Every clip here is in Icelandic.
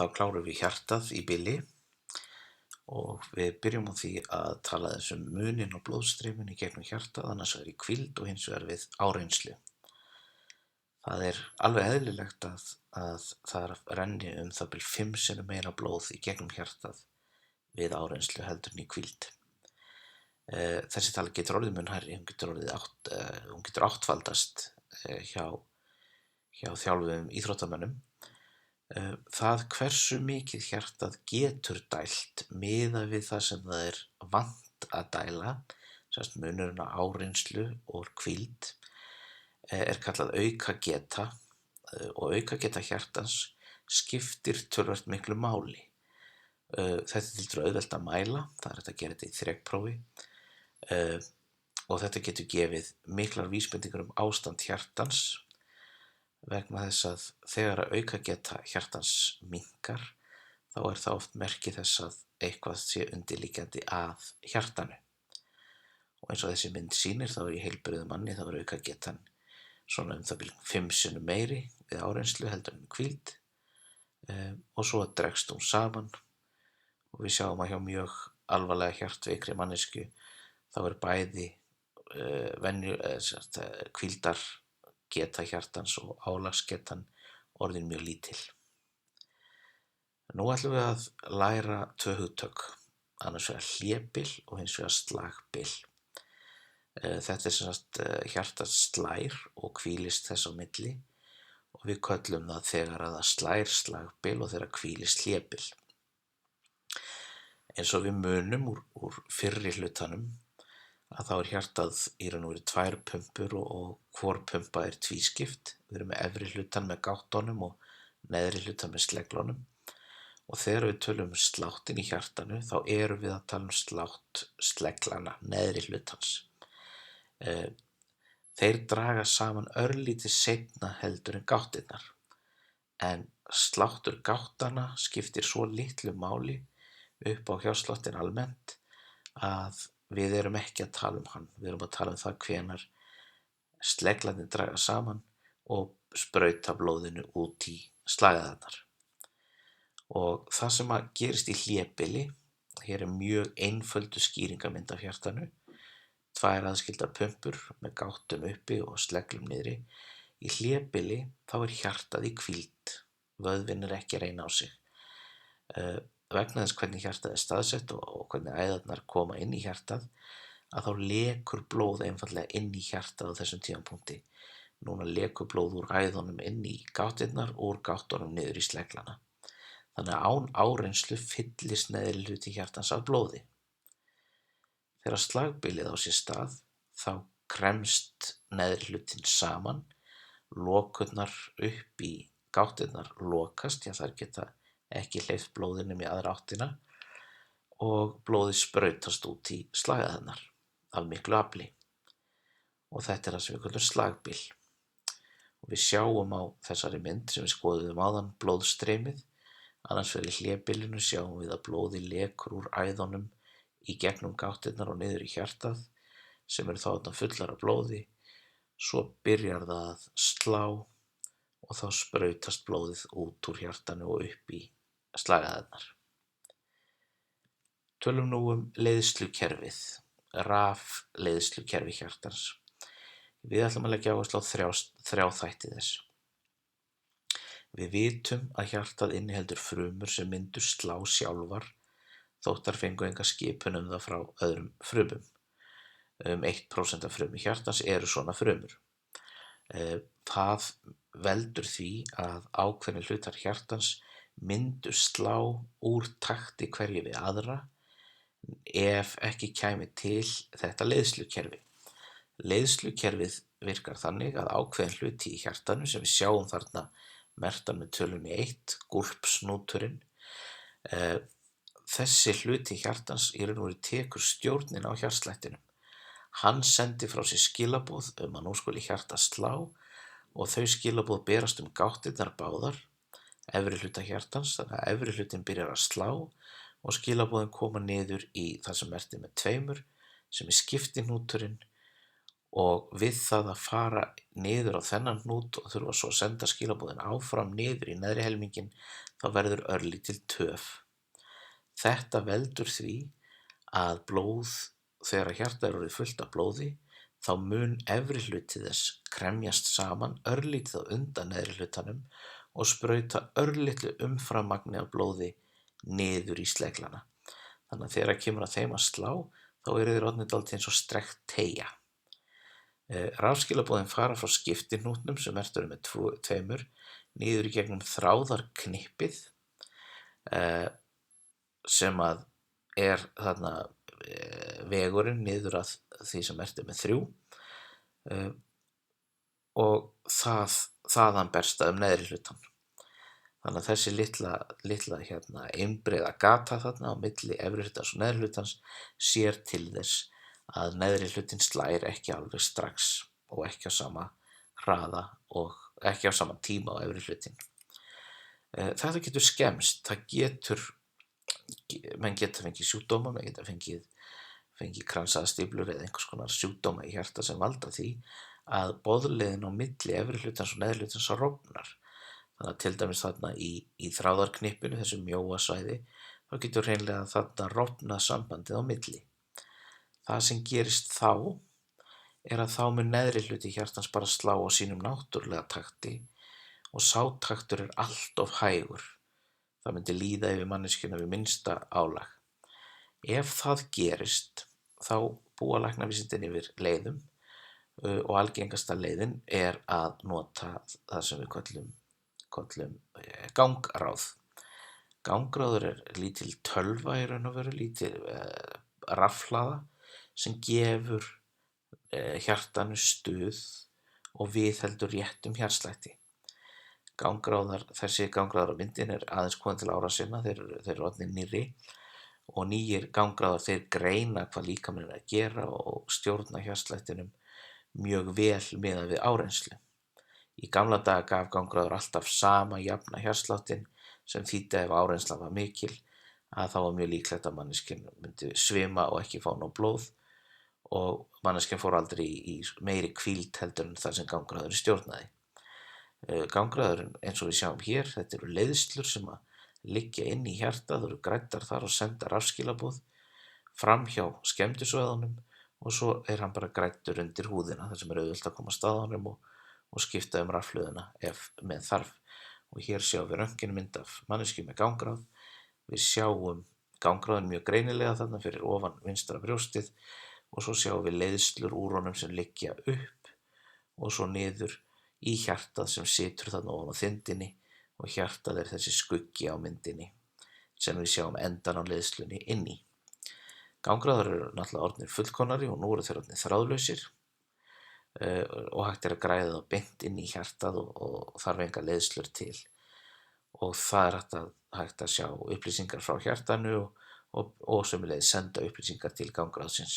Þá klárum við hjartað í bili og við byrjum á því að tala þessum muninn og blóðstreyminu í gegnum hjartað, annars vegar í hvíld og hins vegar við áreynslu. Það er alveg eðlilegt að það renni það bil 5 sinnum meira blóð í gegnum hjartað við áreynslu heldur en í hvíld. Þessi tala getur orðið mun hærri, hún getur áttfaldast hjá þjálfuðum íþróttamönnum. Það hversu mikið hjartað getur dælt miðað við það sem það er vant að dæla, semst munurinn á áreynslu og hvíld, er kallað aukageta og aukageta hjartans skiptir töluvert miklu máli. Þetta er tiltölulega auðvelt að mæla, það er hægt að gera þetta í þrekprófi og þetta getur gefið miklar vísbendingar ástand hjartans vegna þess að þegar að aukageta hjartans minnkar þá er það oft merki þess að eitthvað sé undirliggjandi að hjartanu. Og eins og þessi mynd sýnir þá er í heilbrigðum manni þá er aukagetan svona það bil 5 sinnum meiri við áreynslu heldur en hvíld og svo dregst hún saman og við sjáum að hjá mjög alvarlega hjartveikri manneskju þá er bæði hvíldargeta hjartans og álagsgetan orðin mjög lítil. Nú ætlum við að læra 2 hugtök, annars vegar hlébil og hins vegar slagbil. Þetta er sem sagt hjartað slær og hvílist þess á milli og við köllum það þegar að það slær slagbil og þegar hvílist hlébil. Eins og við munum úr fyrri hlutanum að þá er hjartað í raun og veru 2 pumpur og hvor pumpa er tvískipt. Við erum með efri hlutan með gáttunum og neðri hlutan með sleglunum. Og þegar við tölum sláttinn í hjartanu þá erum við að tala slátt sleglana, neðri hlutans. Þeir draga saman örlítið seinna heldur en gáttirnar. En sláttur gáttana skiptir svo litlu máli upp á hjartsláttinn almennt að við erum ekki að tala hann. Við erum að tala það hvenær sleglarnir draga saman og sprauta blóðinu út í slagæðarnar. Og það sem að gerist í hlébili, hér er mjög einföldu skýringamynd af hjartanu, 2 aðskildar pumpur með gáttum uppi og sleglum niðri. Í hlébili þá er hjartað í hvíld, vöðvinn er ekki að reyna á sig. Vegna þess hvernig hjartað er staðsett og hvernig æðarnar koma inn í hjartað, að þá lekur blóð einfaldlega inn í hjartað á þessum tímapunkti. Núna lekur blóð úr æðunum inn í gáttirnar og úr gáttunum niður í sleglana. Þannig að án áreynslu fyllist neðri hluti hjartans af blóði. Þegar slagbilið á sér stað, þá kremst neðri hlutin saman, lokurnar upp í gáttirnar lokast, þær geta ekki hleypt blóðinu í aðra áttina og blóðið sprautast út í slagæðarnar af miklu afli. Og þetta er það sem við köllum slagbil. Og við sjáum á þessari mynd sem við skoðuðum áðan blóðstreymið. Annars vegar í hlébilinu sjáum við að blóðið lekur úr æðunum í gegnum gáttirnar og niður í hjartað sem eru þá fullar af blóði. Svo byrjar það að slá og þá sprautast blóðið út úr hjartanu og upp í slagæðarnar. Tölum nú leiðslukerfið, rafleiðslukerfi hjartans. Við ætlum að leggja áherslu á 3 þætti þess. Við vitum að hjartað inniheldur frumur sem myndu slá sjálfar þótt þær fengu enga skipun það frá öðrum frumum. 1% af frumum hjartans eru svona frumur. Það veldur því að ákveðnir hlutar hjartans myndu slá úr takti hverju við aðra ef ekki kæmi til þetta leiðslukerfi. Leiðslukerfið virkar þannig að ákveðin hluti í hjartanu sem við sjáum þarna merktan með tölunni 1, gúlpsnúturinn, þessi hluti hjartans í raun og veru tekur stjórnin á hjartslættinum. Hann sendi frá sér skilaboð að nú skuli hjartað slá og þau skilaboð berast gáttirnar báðar, efri hluta hjartans, þannig að efri hlutin byrjar að slá og skilaboðin koma niður í það sem merkti með 2, sem er skiptihnúturinn og við það að fara niður á þennan hnút og þurfa svo að senda skilaboðin áfram niður í neðri helminginn, þá verður örlítil töf. Þetta veldur því að blóð, þegar hjartað er orðið fullt af blóði, þá mun efri hluti þess kremjast saman örlítið á undan neðri hlutanum og sprauta örlitlu umframmagni af blóði niður í sleglana. Þannig að þegar kemur að þeim að slá, þá eru þeir orðnir dálítið eins og strekkt teygja. Rafskilaboðin fara frá skiptihnútnum sem merktur er með tveimur niður í gegnum þráðarknippið sem að er þarna vegurinn niður að því sem merkt er með 3 og þaðan berst það neðri hlutann. Þannig að þessi litla einbreiða gata þarna á milli efri hlutans og neðri hlutans sér til þess að neðri hlutinn slær ekki alveg strax og ekki á sama hraða og ekki á sama tíma á efri hlutinn. Þetta getur skemmst, menn geta fengið sjúkdóma, menn geta fengið kransæðastíflur eða einhvers konar sjúkdóma í hjarta sem valda því að boðleiðin á milli efri hlutans og neðri hlutans rofnar. Þannig að til dæmis þarna í þráðarknippinu, þessu mjóa svæði, þá getur hreinlega þarna rofnað sambandið á milli. Það sem gerist þá er að þá mun neðri hluti hjartans bara slá á sínum náttúrulega takti og sá taktur er allt of hægur. Það myndi líða yfir manneskjuna við minnsta álag. Ef það gerist, þá búa læknavísindin yfir leiðum og algengasta leiðin er að nota það sem við köllum gangráð. Gangráður er lítil tölva í raun og veru, lítil rafhlaða sem gefur hjartanu stuð og viðheldur réttum hjartslætti. Þessi gangráðar á myndin er aðeins komin til ára sinna, þeir eru orðnir nýrri og nýjir gangráðar þeir greina hvað líkaminn er að gera og stjórna hjartslættinum mjög vel miðað við áreynslu. Í gamla daga gaf gangráður alltaf sama jafna hjartsláttinn sem þýddi ef áreynslan var mikil að þá var mjög líklegt að manneskjan myndi svima og ekki fá nóg blóð og manneskjan fór aldrei í meiri hvíld heldur en það sem gangráðurinn stjórnaði. Gangráðurinn eins og við sjáum hér, þetta eru leiðslur sem að liggja inn í hjartað, það eru græddar þar og senda rafskilaboð fram hjá skemmdisvæðunum og svo er hann bara græddur undir húðina þar sem er auðvelt að koma að honum og skipta rafhlöðuna ef með þarf. Og hér sjáum við röntgenmynd af manneskju með gangráð. Við sjáum gangráðin mjög greinilega þarna fyrir ofan vinstra brjóstið og svo sjáum við leiðslur úr honum sem liggja upp og svo niður í hjartað sem situr þarna ofan á þindinni og hjartað er þessi skuggi á myndinni sem við sjáum endan á leiðslunni inn í. Gangráðar eru náttúrulega orðnir fullkomnari og nú eru þeir orðnir þráðlausir og hægt er að græða það beint inn í hjartað og þarf enga leiðslur til og það er hægt að sjá upplýsingar frá hjartanu og sömuleiðis senda upplýsingar til gangráðsins.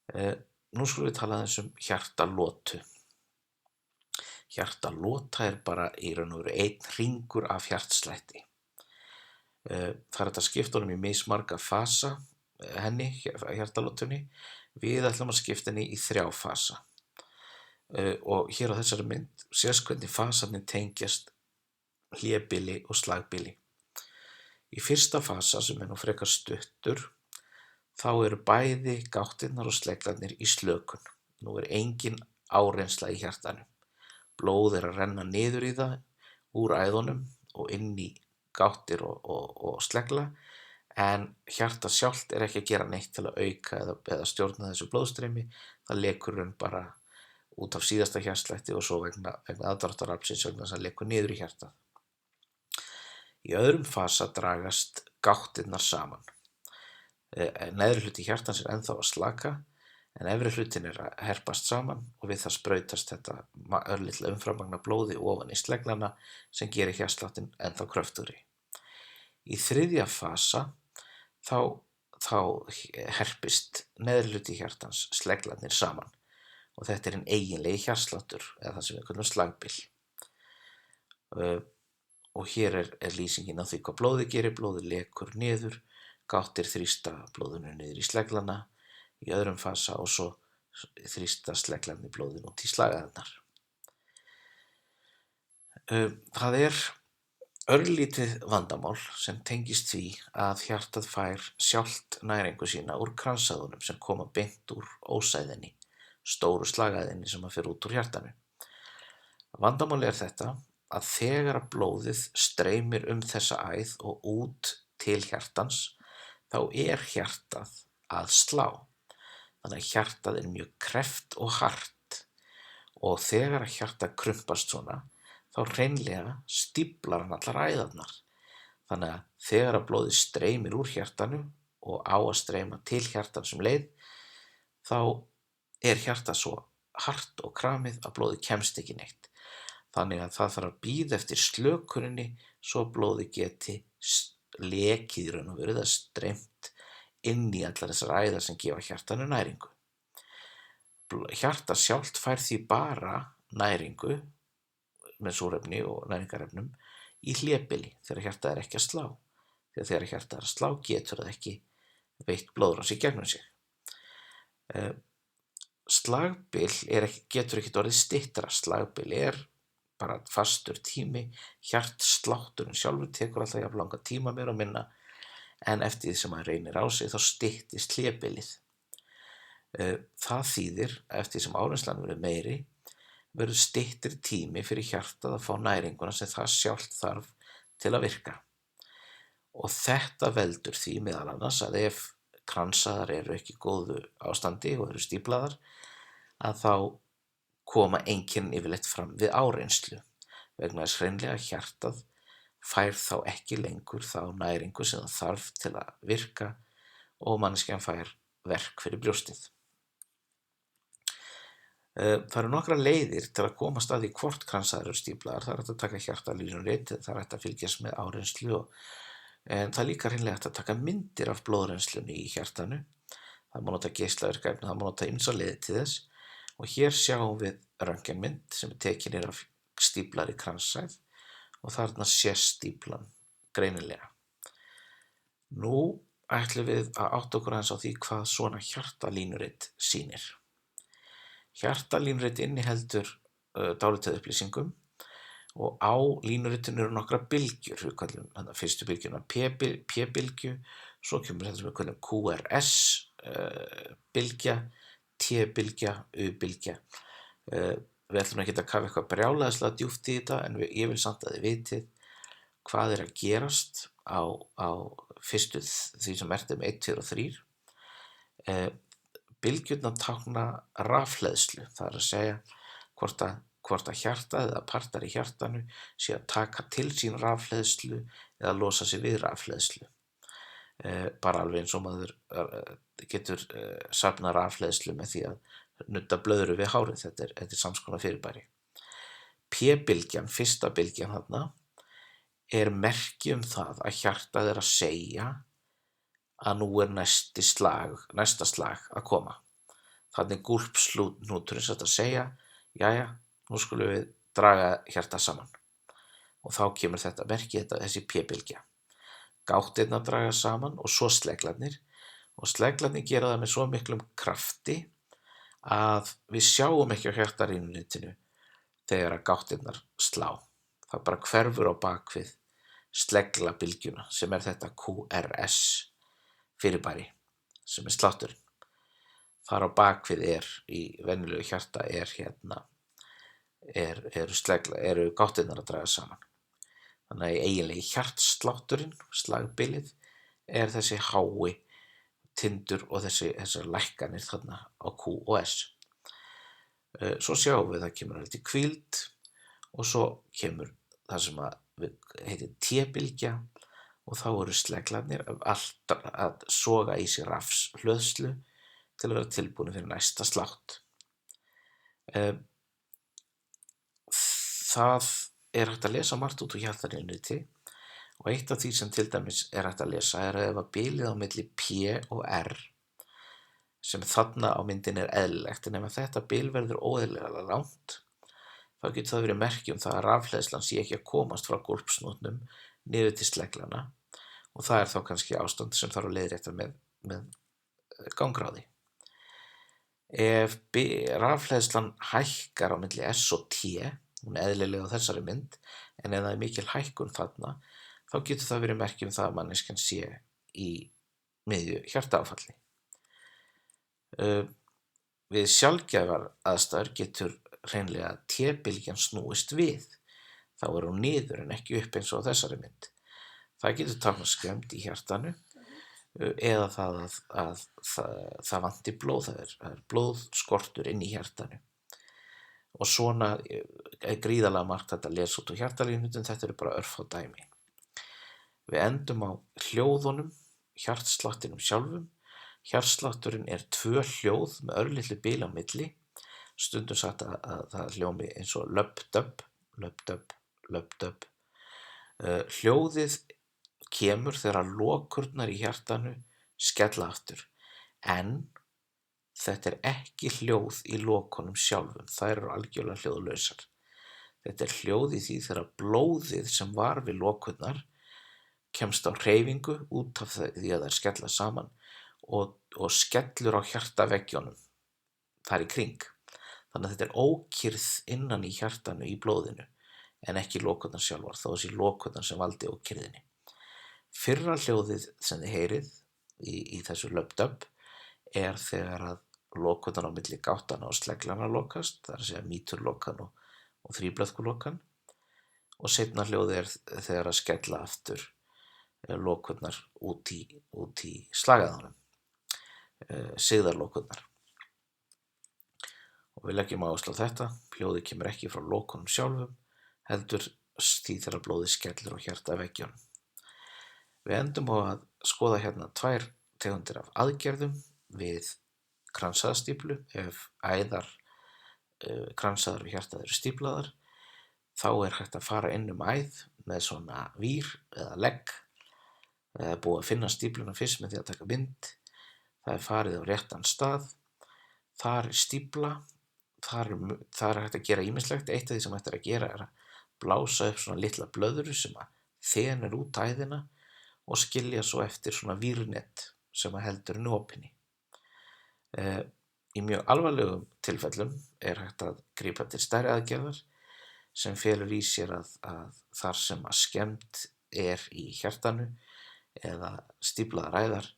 Nú skulum við tala aðeins um hjartalotu. Hjartalota er bara í raun og veru einn hringur af hjartslætti. Það er hægt að skipta honum í mismarga fasa, hjartalotunni. Við ætlum að skipta henni í 3 fasa. Og hér á þessari mynd sést hvernig fasarnir tengjast hlébili og slagbili. Í fyrsta fasa, sem er nú frekar stuttur, þá eru bæði gáttirnar og sleglarnir í slökun. Nú er engin áreynsla í hjartanu. Blóð er að renna niður í það úr æðunum og inn í gáttir og slegla, en hjartað sjálft er ekki að gera neitt til að auka eða stjórna þessu blóðstreymi. Það lekur hann bara út af síðasta hjartslætti og svo vegna aðdráttaraflsins vegna þess að lekur niður í hjartað. Í öðrum fasa dragast gáttirnar saman. Neðri hluti hjartans er ennþá að slaka, en efri hlutin er að herpast saman og við það sprautast þetta örlitla umframmagna blóði ofan í sleglana sem gerir hjartsláttinn ennþá kröftugri. Í 3. fasa þá herpist neðri hluti hjartans sleglarnir saman og þetta er hinn eiginlegi hjartsláttur eða það sem við kallum slagbil. Og hér er lýsingin á því hvað blóðið gerir. Blóðið lekur niður, gáttir þrýsta blóðinu niður í sleglana í öðrum fasa og svo þrýsta sleglarnir blóðinu út í slagæðarnar. Það örlítið vandamál sem tengist því að hjartað fær sjálft næringu sína úr kransæðunum sem koma beint úr ósæðinni, stóru slagæðinni sem fer út úr hjartanu. Vandamáli þetta að þegar að blóðið streymir þessa æð og út til hjartans, þá hjartað að slá. Þannig að hjartað mjög krefft og hart og þegar að hjartað krumpast svona, þá hreinlega stíflar hann allar æðarnar. Þannig að þegar að blóðið streymir úr hjartanu og á að streyma til hjartans leið, þá hjartað svo hart og kramið að blóðið kemst ekki neitt. Þannig að það þarf að bíða eftir slökuninni svo blóðið geti lekið í raun og veru eða streymt inn í allar þessar æðar sem gefa hjartanu næringu. Hjartað sjálft fær því bara næringu með súrefni og næringarefnum í hlébili þegar hjartað ekki að slá. Þegar hjartað að slá getur það ekki veitt blóðrás í gegnum sig. Slagbil getur ekki orðið styttra. Slagbil bara fastur tími. Hjartslátturinn sjálfur tekur alltaf jafn langa tíma meira og minna en eftir því sem maður reynir á sig þá styttist hlébilið. Það þýðir eftir því sem áreynslan verður meiri verður styttri tími fyrir hjartað að fá næringuna sem það sjálft þarf til að virka. Og þetta veldur því meðal annars að ef kransæðar eru ekki í góðu ástandi og eru stíflaðar, að þá koma einkennin yfirleitt fram við áreynslu, vegna þess hreinlega að hjartað fær þá ekki lengur þá næringu sem það þarf til að virka og manneskjan fær verk fyrir brjóstið. Það eru nokkrar leiðir til að komast að því hvort kransæðar eru stíflaðar. Það hægt að taka hjartalínurit, það hægt að fylgjast með áreynslu en það líka hreinlega hægt að taka myndir af blóðreynslunni í hjartanu. Það má nota geislavirka efni, það má nota ýmsar leiðir til þess og hér sjáum við röntgenmynd sem tekin af stíflaðri kransæð og þarna sést stíflan greinilega. Nú ætlum við að átta okkur aðeins á því hvað svona hjartalínurit sýnir. Hjartalínurit inniheldur dálítið upplýsingum og á línuritinu eru nokkrar bylgjur. Við kallum fyrstu bylgjuna P-bylgju, svo kemur þetta sem við kallum QRS bylgja, T-bylgja, U-bylgja. Við ætlum ekki að kafa eitthvað brjálæðislega djúpt í þetta en ég vil samt að þið vitið hvað að gerast á fyrstu því sem 1, 2 og 3. Bylgjurnar tákna rafhleðslu, það að segja hvort að hjartað eða partar í hjartanu sé að taka til sín rafhleðslu eða losa sig við rafhleðslu. Bara alveg eins og maður getur safnað rafhleðslu með því að nudda blöðru við hárið, þetta er sams konar fyrirbæri. P-bylgjan, fyrsta bylgjan þarna, merki það að hjartað að segja að nú næsta slag að koma. Þannig gúlpshnúturinn sem að segja, jæja, nú skulum við draga hjartað saman. Og þá kemur þetta merki, þessi P-bylgja. Gáttirnar draga saman og svo sleglarnir. Og sleglarnir gera það með svo miklum krafti að við sjáum ekki á hjartarínunitinu þegar að gáttirnar slá. Það bara hverfur á bakvið sleglabylgjuna sem þetta QRS fyrirbæri sem slátturinn. Þar á bakvið í venjulegu hjarta eru gáttirnar að draga saman. Þannig að eiginlegi hjartslátturinn, slagbilið, þessi hái tindur og þessar lækkanir þarna á Q og S. Svo sjáum við það kemur til hvíld og svo kemur það sem heitir T-bylgja og þá eru sleglarnir að soga í sig rafhlöðslu til að vera tilbúin fyrir næsta slátt. Það hægt að lesa margt út úr hjartalínuriti og eitt af því sem til dæmis hægt að lesa að ef að bilið á milli P og R sem þarna á myndin eðlilegt en ef þetta bil verður óeðlilega langt þá getur það verið merki það að rafhleðslan sé ekki að komast frá gólpsnútnum niður til sleglana og það þá kannski ástand sem þarf að leiðrétta með gangráði. Ef rafhleðslan hækkar á milli S og T, hún er eðlileg á þessari mynd, en ef það er mikil hækkun þarna, þá getur það verið merki það að manneskjan sé í miðju hjartaáfalli. Við sjaldgæfar aðstæður getur hreinlega T-bylgjan snúist við. Þá er hún niður en ekki upp eins og á þessari mynd. Það getur táknað skemmd í hjartanu eða að það vanti blóð, það er blóðskortur inn í hjartanu. Og svona er gríðarlega margt hægt að lesa út úr hjartalínurritum, þetta eru bara örfá dæmi. Við endum á hljóðunum, hjartsláttinum sjálfum. Hjartslátturinn er 2 hljóð með örlitlu bil á milli, stundum sagt að það hljómi eins og löpp-döpp, löpp-döpp, löpp-döpp. Hljóðið kemur þegar lokurnar í hjartanu skella aftur, en þetta er ekki hljóð í lokunum sjálfum, þær eru algjörlega hljóðlausar. Þetta er hljóð í því þegar blóðið sem var við lokurnar kemst á hreyfingu út af því að þær skella saman og skellur á hjartaveggjunum þar í kring. Þannig að þetta er ókyrrð innan í hjartanu í blóðinu en ekki lokurnar sjálfar, þó þessi lokurnar sem valdi ókyrrðinni. Fyrra hljóðið sem þið heyrið í þessu löpp-döpp er þegar að lokurnar á milli gáttana og sleglana lokast, það er að segja míturlokan og þríblöðkulokan, og seinna hljóðið er þegar að skella aftur lokurnar út í slagæðunum, sigðarlokurnar. Og við leggjum áherslu á þetta, hljóðið kemur ekki frá lokunum sjálfum, heldur því þegar blóðið skellur á hjartaveggjunum. Við endum á að skoða hérna 2 tegundir af aðgerðum við kransæðastíflu. Ef æðar kransæðar við hjartað eru stíflaðar, þá er hægt að fara inn æð með svona vír eða legg. Það er búið að finna stífluna fyrst með því að taka mynd. Það er farið á réttan stað. Þar er stífla. Þar er hægt að gera ýmislegt. Eitt af því sem hægt er að gera er að blása upp svona litla blöðru sem að þenur út æðina og skilja svo eftir svona vírnet sem að heldur henni opinni. Í mjög alvarlegum tilfellum er hægt að grípa til stærri aðgerðar sem felur í sér að þar sem að skemmd er í hjartanu eða stíflaðar æðar,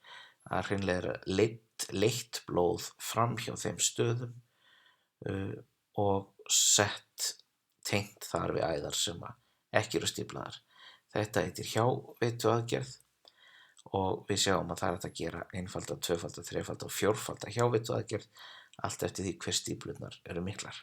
að hreinlega er leitt blóð fram hjá þeim stöðum og sett tengt þar við æðar sem ekki eru stíflaðar. Þetta heitir hjáveituaðgerð og við sjáum að það er hægt að gera einfalda, tvöfalda, þrefalda og fjórfalda hjáveituaðgerð, allt eftir því hver stíflurnar eru miklar.